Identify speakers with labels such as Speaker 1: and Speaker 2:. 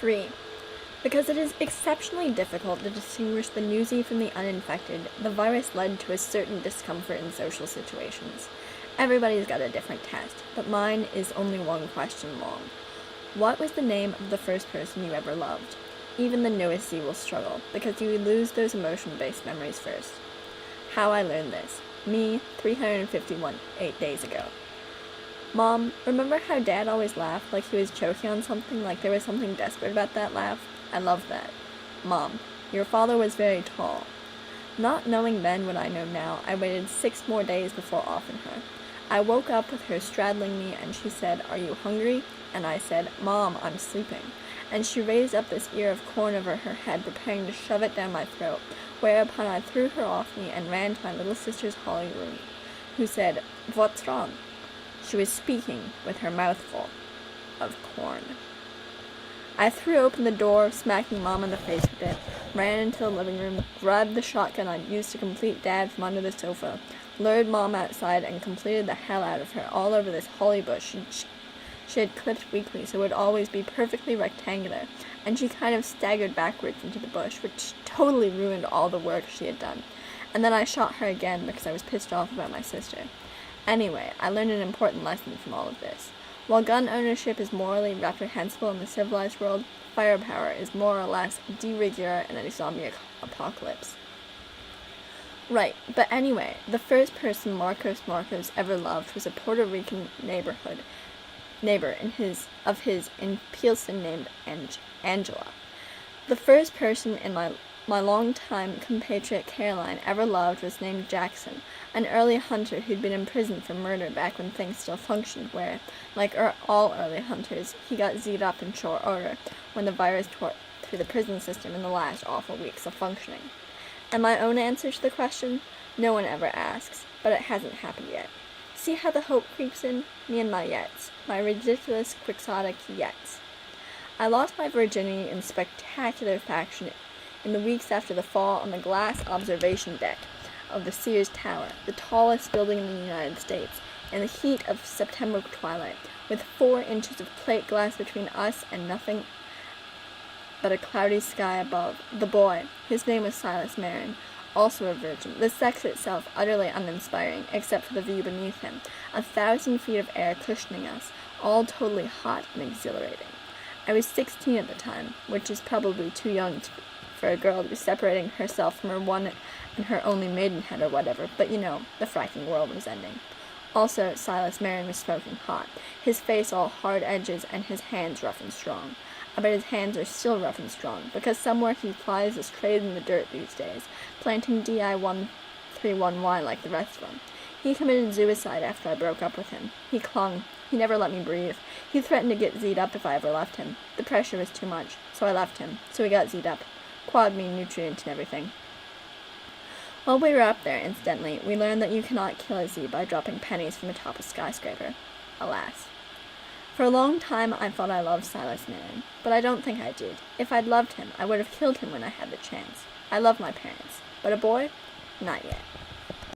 Speaker 1: 3. Because it is exceptionally difficult to distinguish the newsy from the uninfected, the virus led to a certain discomfort in social situations. Everybody's got a different test, but mine is only one question long. What was the name of the first person you ever loved? Even the newest Z will struggle, because you lose those emotion-based memories first. How I learned this. Me, 8 days ago. Mom, remember how Dad always laughed like he was choking on something, like there was something desperate about that laugh? I loved that. Mom, your father was very tall. Not knowing then what I know now, I waited 6 more days before offering her. I woke up with her straddling me, and she said, "Are you hungry?" And I said, "Mom, I'm sleeping." And she raised up this ear of corn over her head, preparing to shove it down my throat, whereupon I threw her off me and ran to my little sister's Holly room, who said, "What's wrong?" She was speaking with her mouth full of corn. I threw open the door, smacking Mom in the face with it, ran into the living room, grabbed the shotgun I'd used to complete Dad from under the sofa, lured Mom outside, and completed the hell out of her all over this holly bush she had clipped weakly so it would always be perfectly rectangular, and she kind of staggered backwards into the bush, which totally ruined all the work she had done. And then I shot her again because I was pissed off about my sister. Anyway, I learned an important lesson from all of this. While gun ownership is morally reprehensible in the civilized world, firepower is more or less de rigueur in a zombie apocalypse. Right, but anyway, the first person Marcos ever loved was a Puerto Rican neighbor of his in Pilsen named Angela. The first person in my longtime compatriot Caroline ever loved was named Jackson, an early hunter who'd been imprisoned for murder back when things still functioned, where, like all early hunters, he got Z'd up in short order when the virus tore through the prison system in the last awful weeks of functioning. And my own answer to the question? No one ever asks, but it hasn't happened yet. See how the hope creeps in? Me and my yets. My ridiculous, quixotic yets. I lost my virginity in spectacular fashion in the weeks after the fall on the glass observation deck of the Sears Tower, the tallest building in the United States, in the heat of September twilight, with 4 inches of plate glass between us and nothing but a cloudy sky above. The boy, his name was Silas Marin, also a virgin, the sex itself utterly uninspiring, except for the view beneath him, 1,000 feet of air cushioning us, all totally hot and exhilarating. I was 16 at the time, which is probably too young for a girl to be separating herself from her one and her only maidenhead or whatever, but you know, the fracking world was ending. Also, Silas Marin was smoking hot, his face all hard edges and his hands rough and strong. I bet his hands are still rough and strong, because somewhere he plies his trade in the dirt these days, planting DI-131Y like the rest of them. He committed suicide after I broke up with him. He clung. He never let me breathe. He threatened to get Z'd up if I ever left him. The pressure was too much, so I left him. So he got Z'd up. Quad mean nutrient and everything. While we were up there, incidentally, we learned that you cannot kill a Z by dropping pennies from atop a skyscraper. Alas. For a long time, I thought I loved Silas Marin, but I don't think I did. If I'd loved him, I would have killed him when I had the chance. I love my parents, but a boy? Not yet.